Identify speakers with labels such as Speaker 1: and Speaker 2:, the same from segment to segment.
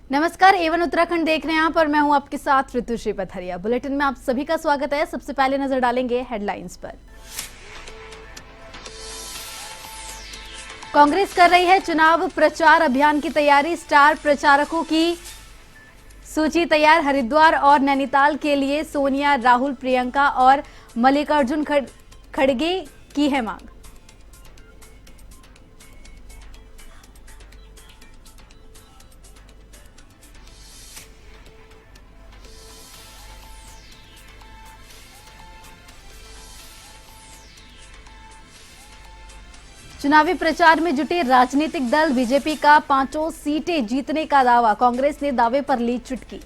Speaker 1: नमस्कार, एवन उत्तराखंड देख रहे हैं आप और मैं हूं आपके साथ ऋतुश्री पथरिया। बुलेटिन में आप सभी का स्वागत है। सबसे पहले नजर डालेंगे हेडलाइंस पर। कांग्रेस कर रही है चुनाव प्रचार अभियान की तैयारी। स्टार प्रचारकों की सूची तैयार। हरिद्वार और नैनीताल के लिए सोनिया, राहुल, प्रियंका और मल्लिकार्जुन खड़गे की है मांग। चुनावी प्रचार में जुटे राजनीतिक दल। बीजेपी का 5 सीटें जीतने का दावा। कांग्रेस ने दावे पर ली चुटकी।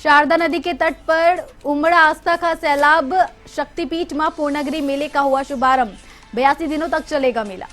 Speaker 1: शारदा नदी के तट पर उमड़ा आस्था का सैलाब। शक्तिपीठ मां पूर्णगिरी मेले का हुआ शुभारंभ। 82 दिनों तक चलेगा मेला।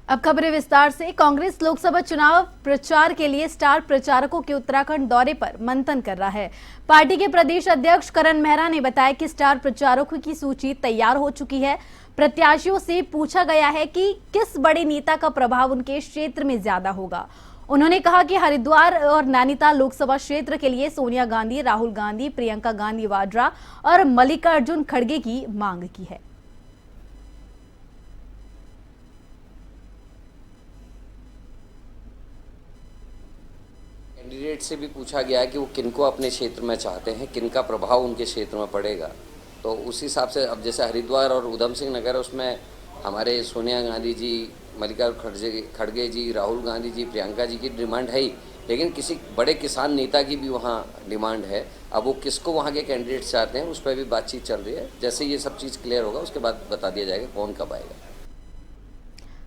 Speaker 1: अब खबरें विस्तार से। कांग्रेस लोकसभा चुनाव प्रचार के लिए स्टार प्रचारकों के उत्तराखंड दौरे पर मंथन कर रहा है। पार्टी के प्रदेश अध्यक्ष करण मेहरा ने बताया कि स्टार प्रचारकों की सूची तैयार हो चुकी है। प्रत्याशियों से पूछा गया है कि किस बड़े नेता का प्रभाव उनके क्षेत्र में ज्यादा होगा। उन्होंने कहा कि हरिद्वार और नैनीताल लोकसभा क्षेत्र के लिए सोनिया गांधी, राहुल गांधी, प्रियंका गांधी वाड्रा और मल्लिकार्जुन खड़गे की मांग की है।
Speaker 2: कैंडिडेट से भी पूछा गया है कि वो किनको अपने क्षेत्र में चाहते हैं, किनका प्रभाव उनके क्षेत्र में पड़ेगा। तो उस हिसाब से अब जैसे हरिद्वार और उधम सिंह नगर, उसमें हमारे सोनिया गांधी जी, मल्लिकार्जुन खड़गे जी, राहुल गांधी जी, प्रियंका जी की डिमांड है ही, लेकिन किसी बड़े किसान नेता की भी वहाँ डिमांड है। अब वो किसको वहाँ के कैंडिडेट चाहते हैं उस पर भी बातचीत चल रही है। जैसे ये सब चीज़ क्लियर होगा उसके बाद बता दिया जाएगा कौन कब आएगा।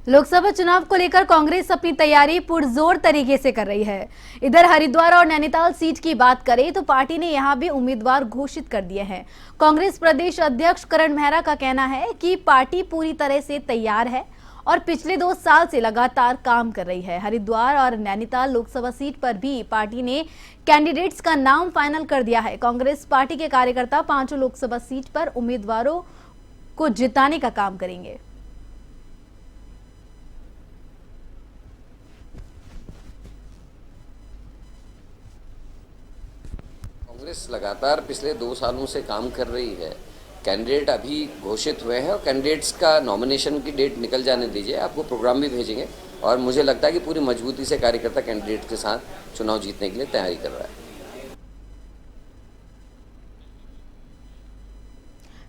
Speaker 1: लोकसभा चुनाव को लेकर कांग्रेस अपनी तैयारी पुरजोर तरीके से कर रही है। इधर हरिद्वार और नैनीताल सीट की बात करें तो पार्टी ने यहां भी उम्मीदवार घोषित कर दिए हैं। कांग्रेस प्रदेश अध्यक्ष करण मेहरा का कहना है कि पार्टी पूरी तरह से तैयार है और पिछले 2 साल से लगातार काम कर रही है। हरिद्वार और नैनीताल लोकसभा सीट पर भी पार्टी ने कैंडिडेट्स का नाम फाइनल कर दिया है। कांग्रेस पार्टी के कार्यकर्ता 5 लोकसभा सीट पर उम्मीदवारों को जिताने का काम करेंगे।
Speaker 2: कांग्रेस लगातार पिछले 2 सालों से काम कर रही है। कैंडिडेट अभी घोषित हुए हैं और कैंडिडेट्स का नॉमिनेशन की डेट निकल जाने दीजिए, आपको प्रोग्राम भी भेजेंगे। और मुझे लगता है कि पूरी मजबूती से कार्यकर्ता कैंडिडेट के साथ चुनाव जीतने के लिए तैयारी कर रहा है।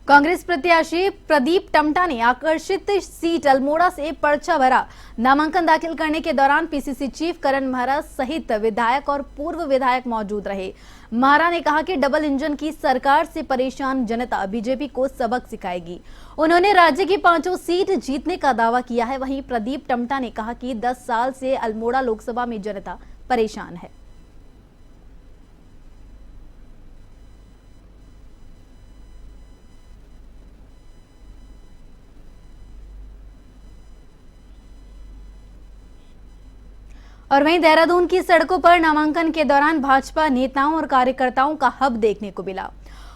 Speaker 1: कांग्रेस प्रत्याशी प्रदीप टमटा ने आकर्षित सीट अल्मोड़ा से पर्चा भरा। नामांकन दाखिल करने के दौरान पीसीसी चीफ करण मेहरा सहित विधायक और पूर्व विधायक मौजूद रहे। मेहरा ने कहा कि डबल इंजन की सरकार से परेशान जनता बीजेपी को सबक सिखाएगी। उन्होंने राज्य की 5 सीट जीतने का दावा किया है। वहीं प्रदीप टमटा ने कहा कि 10 साल से अल्मोड़ा लोकसभा में जनता परेशान है। और वहीं देहरादून की सड़कों पर नामांकन के दौरान भाजपा नेताओं और कार्यकर्ताओं का हब देखने को मिला।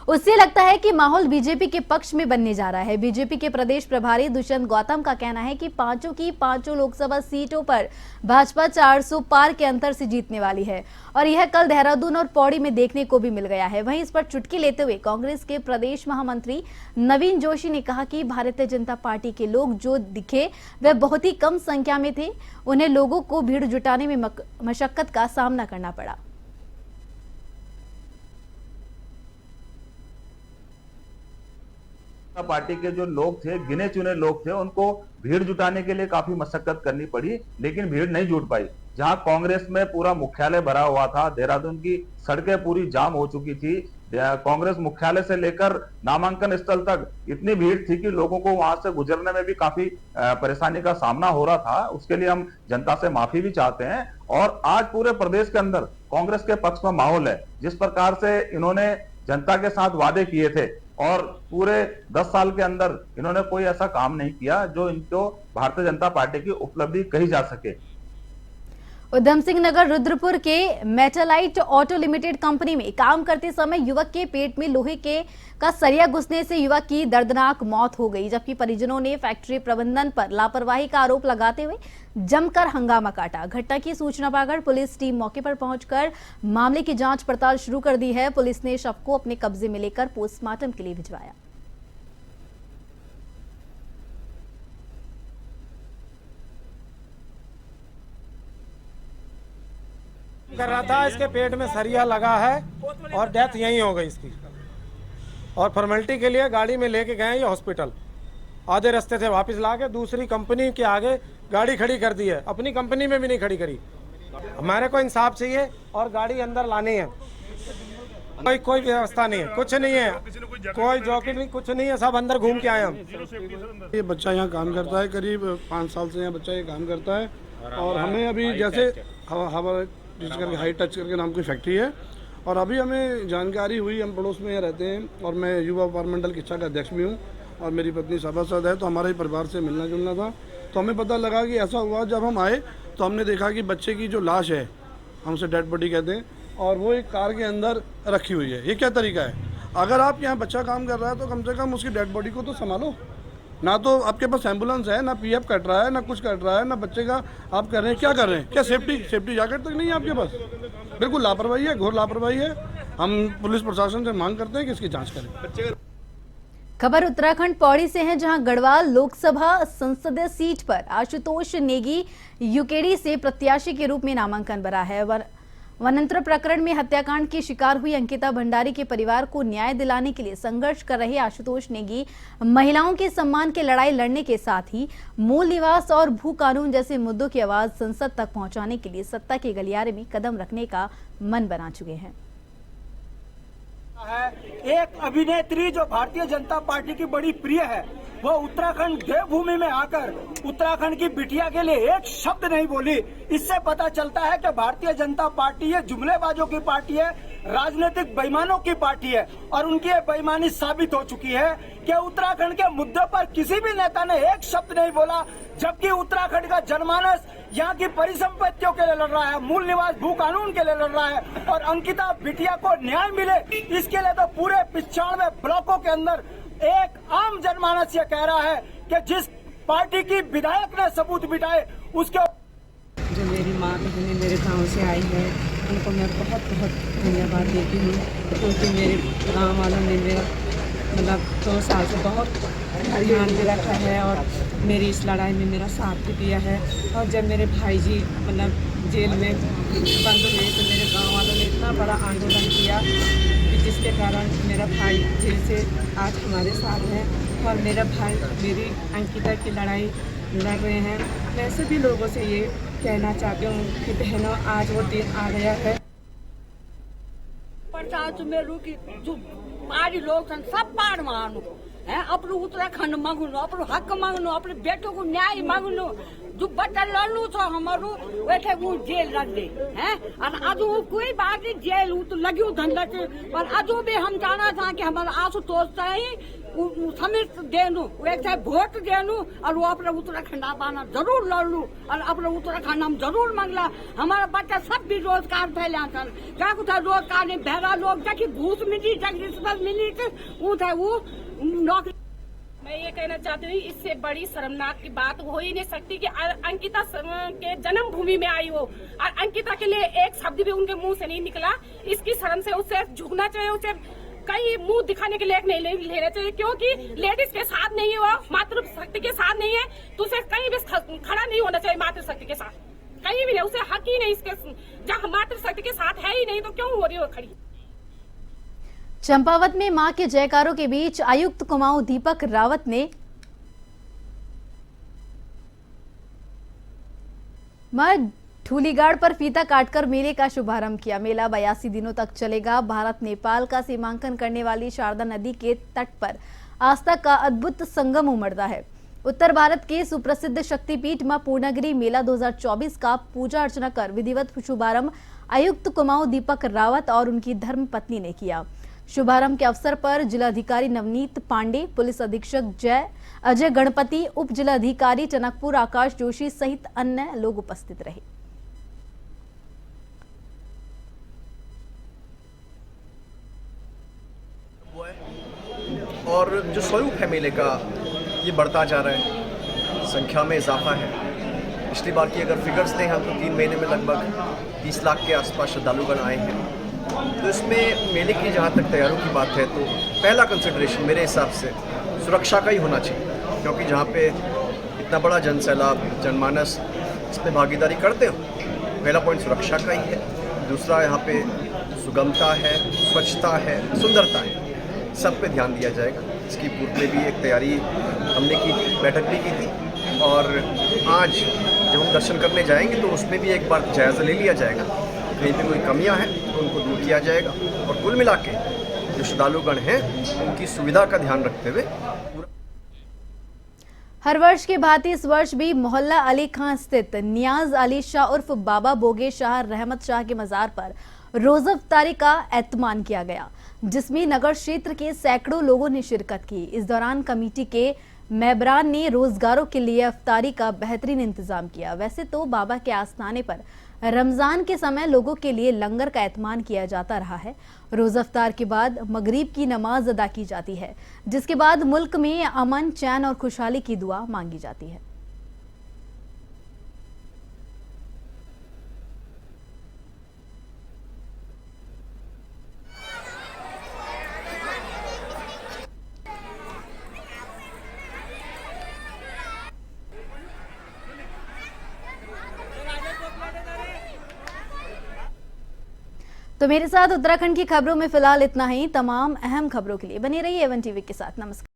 Speaker 1: उससे लगता है कि माहौल बीजेपी के पक्ष में बनने जा रहा है। बीजेपी के प्रदेश प्रभारी दुष्यंत गौतम का कहना है कि 5 की 5 लोकसभा सीटों पर भाजपा 400 पार के अंतर से जीतने वाली है और यह कल देहरादून और पौड़ी में देखने को भी मिल गया है। वहीं इस पर चुटकी लेते हुए कांग्रेस के प्रदेश महामंत्री नवीन जोशी ने कहा कि भारतीय जनता पार्टी के लोग जो दिखे वह बहुत ही कम संख्या में थे। उन्हें लोगों को भीड़ जुटाने में मशक्कत का सामना करना पड़ा।
Speaker 3: पार्टी के जो लोग थे, गिने चुने लोग थे, उनको भीड़ जुटाने के लिए काफी मशक्कत करनी पड़ी, लेकिन भीड़ नहीं जुट पाई। जहां कांग्रेस में पूरा मुख्यालय भरा हुआ था, देहरादून की सड़कें पूरी जाम हो चुकी थी, कांग्रेस मुख्यालय से लेकर नामांकन स्थल तक इतनी भीड़ थी कि लोगों को वहां से गुजरने में भी काफी परेशानी का सामना हो रहा था। उसके लिए हम जनता से माफी भी चाहते हैं। और आज पूरे प्रदेश के अंदर कांग्रेस के पक्ष में माहौल है। जिस प्रकार से इन्होंने जनता के साथ वादे किए थे और पूरे 10 साल के अंदर इन्होंने कोई ऐसा काम नहीं किया जो इनको भारतीय जनता पार्टी की उपलब्धि कही जा सके।
Speaker 1: उधम सिंह नगर रुद्रपुर के मेटालाइट ऑटो लिमिटेड कंपनी में काम करते समय युवक के पेट में लोहे के का सरिया घुसने से युवक की दर्दनाक मौत हो गई, जबकि परिजनों ने फैक्ट्री प्रबंधन पर लापरवाही का आरोप लगाते हुए जमकर हंगामा काटा। घटना की सूचना पाकर पुलिस टीम मौके पर पहुंचकर मामले की जांच पड़ताल शुरू कर दी है। पुलिस ने शव को अपने कब्जे में लेकर पोस्टमार्टम के लिए भिजवाया।
Speaker 4: कर रहा था, इसके पेट में सरिया लगा है और डेथ यहीं हो गई इसकी। और फॉर्मेलिटी के लिए गाड़ी में लेके गए ये हॉस्पिटल, आधे रास्ते से वापस लाके दूसरी कंपनी के आगे गाड़ी खड़ी कर दी है, अपनी कंपनी में भी नहीं खड़ी करी। हमारे को इंसाफ चाहिए और गाड़ी अंदर लानी है। कोई व्यवस्था नहीं है, कुछ नहीं है, कोई जॉकेट नहीं, कुछ नहीं है, सब अंदर घूम के आए हम।
Speaker 5: ये बच्चा यहाँ काम करता है, करीब 5 साल से यहाँ बच्चा ये काम करता है। और हमें अभी जैसे हवा करके हाई टच करके नाम की फैक्ट्री है, और अभी हमें जानकारी हुई, हम पड़ोस में यहाँ रहते हैं और मैं युवा व्यापार मंडल किस्सा का अध्यक्ष भी हूँ और मेरी पत्नी सभासद है, तो हमारे परिवार से मिलना जुलना था। तो हमें पता लगा कि ऐसा हुआ। जब हम आए तो हमने देखा कि बच्चे की जो लाश है, हम उसे डेड बॉडी कहते हैं, और वो एक कार के अंदर रखी हुई है। ये क्या तरीका है? अगर आप यहाँ बच्चा काम कर रहा है तो कम से कम उसकी डेड बॉडी को तो संभालो। ना तो आपके पास एम्बुलेंस है, ना पीएफ कट रहा है, ना कुछ कट रहा है, ना बच्चे का आप कर रहे हैं। क्या कर रहे हैं? क्या सेफ्टी जैकेट तक नहीं है आपके पास? बिल्कुल लापरवाही है, घोर लापरवाही है। हम पुलिस प्रशासन से मांग करते हैं कि इसकी जांच करें।
Speaker 1: खबर उत्तराखंड पौड़ी से है, जहां गढ़वाल लोकसभा संसदीय सीट पर आशुतोष नेगी यूकेडी से प्रत्याशी के रूप में नामांकन भरा है। वनांतर प्रकरण में हत्याकांड की शिकार हुई अंकिता भंडारी के परिवार को न्याय दिलाने के लिए संघर्ष कर रहे आशुतोष नेगी महिलाओं के सम्मान की लड़ाई लड़ने के साथ ही मूल निवास और भू कानून जैसे मुद्दों की आवाज संसद तक पहुंचाने के लिए सत्ता के गलियारे में कदम रखने का मन बना चुके हैं।
Speaker 6: एक अभिनेत्री जो भारतीय जनता पार्टी की बड़ी प्रिय है, वो उत्तराखंड देवभूमि में आकर उत्तराखंड की बिटिया के लिए एक शब्द नहीं बोली। इससे पता चलता है कि भारतीय जनता पार्टी ये जुमलेबाजों की पार्टी है, राजनीतिक बेईमानों की पार्टी है, और उनकी ये बेईमानी साबित हो चुकी है कि उत्तराखंड के मुद्दे पर किसी भी नेता ने एक शब्द नहीं बोला, जबकि उत्तराखंड का जनमानस यहाँ की परिसंपत्तियों के लिए लड़ रहा है, मूल निवास भू कानून के लिए लड़ रहा है, और अंकिता बिटिया को न्याय मिले इसके लिए तो पूरे 95 ब्लॉकों के अंदर एक आम जनमानस ये कह रहा है कि जिस पार्टी की विधायक ने सबूत बिठाए उसके।
Speaker 7: जो मेरी माँ बहनें मेरे गांव से आई है, उनको मैं बहुत बहुत धन्यवाद देती हूँ, क्योंकि मेरे गांव वालों ने मेरा मतलब 2 साल से बहुत ध्यान भी रखा है और मेरी इस लड़ाई में मेरा साथ भी दिया है। और जब मेरे भाई जी मतलब जेल में बंद हुए तो मेरे गांव वालों ने इतना बड़ा आंदोलन किया कि जिसके कारण मेरा भाई जेल से आज हमारे साथ है और मेरा भाई मेरी अंकिता की लड़ाई लड़ रहे हैं। मैं सभी लोगों से ये कहना चाहती हूँ कि बहनों, आज वो दिन आ गया है।
Speaker 8: पारी लोग सब पार मानो है, अपने उत्तराखंड मांगनो, अपने हक मांगनो, अपने बेटों को न्याय मांगनो। जो बच्चा लड़ू था हमारो वैसे वो जेल रख दे हैं, और आज वो कोई बात नहीं, जेल वो तो लगी धंधा से, पर आज भी हम जाना था कि हमारा आशुतोष चाहिए समित देनु, वैसे वोट देनु, और वो अपने उत्तराखंड आना जरूर लड़ लू, और अपने उत्तराखंड हम जरूर मांगला। हमारा बच्चा सब भी रोजगार फैला था, क्या कुछ रोजगार नहीं, बहरा लोग जाकि घूस मिली, जाकि रिश्वत मिली, वो था वो नौकरी।
Speaker 9: मैं ये कहना चाहती हूँ, इससे बड़ी शर्मनाक की बात हो ही नहीं सकती कि अंकिता के जन्मभूमि में आई हो और अंकिता के लिए एक शब्द भी उनके मुंह से नहीं निकला। इसकी शर्म से उसे झुकना चाहिए, उसे कहीं मुंह दिखाने के लिए नहीं लेना चाहिए, क्योंकि लेडीज के साथ नहीं है, वो मातृशक्ति के साथ नहीं है, तो उसे कहीं भी खड़ा नहीं होना चाहिए मातृशक्ति के साथ, कहीं भी नहीं, उसे हक ही नहीं इसके, जहाँ मातृशक्ति के साथ है ही नहीं तो क्यों हो रही हो खड़ी।
Speaker 1: चंपावत में मां के जयकारों के बीच आयुक्त कुमाऊं दीपक रावत ने मां ठूलीगाड़ पर फीता काटकर मेले का शुभारंभ किया। मेला 82 दिनों तक चलेगा। भारत नेपाल का सीमांकन करने वाली शारदा नदी के तट पर आस्था का अद्भुत संगम उमड़ता है। उत्तर भारत के सुप्रसिद्ध शक्तिपीठ मां पूर्णागिरि मेला 2024 का पूजा अर्चना कर विधिवत शुभारंभ आयुक्त कुमाऊं दीपक रावत और उनकी धर्मपत्नी ने किया। शुभारंभ के अवसर पर जिलाधिकारी नवनीत पांडे, पुलिस अधीक्षक अजय गणपति, उप जिलाधिकारी टनकपुर आकाश जोशी सहित अन्य लोग उपस्थित रहे।
Speaker 10: और जो स्वरूप है मेले का ये बढ़ता जा रहा है, संख्या में इजाफा है। पिछली बार की अगर फिगर्स दें हम तो 3 महीने में लगभग 30 लाख के आसपास श्रद्धालुगण आए हैं। तो इसमें मेले की जहाँ तक तैयारियों की बात है तो पहला कंसिडरेशन मेरे हिसाब से सुरक्षा का ही होना चाहिए, क्योंकि जहाँ पे इतना बड़ा जनसैलाब, जनमानस इसमें भागीदारी करते हो, पहला पॉइंट सुरक्षा का ही है। दूसरा यहाँ पे सुगमता है, स्वच्छता है, सुंदरता है, सब पे ध्यान दिया जाएगा। इसकी पूर्व में भी एक तैयारी हमने की थी, बैठक भी की थी, और आज जब हम दर्शन करने जाएंगे तो उसमें भी एक बार जायज़ा ले लिया जाएगा। कहीं पे कोई कमियां हैं तो उनको दूर किया जाएगा, और कुल मिला के जो श्रद्धालुगण हैं उनकी सुविधा का ध्यान रखते हुए
Speaker 1: हर वर्ष की भांति इस वर्ष भी मोहल्ला अली खां स्थित नियाज अली शाह उर्फ बाबा बोगे शाह रहमत शाह के मजार पर रोज़ा इफ्तारी का एहतमाम किया गया, जिसमें नगर क्षेत्र के सैकड़ों लोगों ने शिरकत की। इस दौरान कमेटी के मेंबरान ने रोजगारों के लिए इफ्तारी का बेहतरीन इंतजाम किया। वैसे तो बाबा के आस्थाने पर रमजान के समय लोगों के लिए लंगर का एहतमाम किया जाता रहा है। रोज़ा इफ्तार के बाद मगरिब की नमाज अदा की जाती है, जिसके बाद मुल्क में अमन, चैन और खुशहाली की दुआ मांगी जाती है। तो मेरे साथ उत्तराखंड की खबरों में फिलहाल इतना ही। तमाम अहम खबरों के लिए बने रहिए A1 टीवी के साथ। नमस्कार।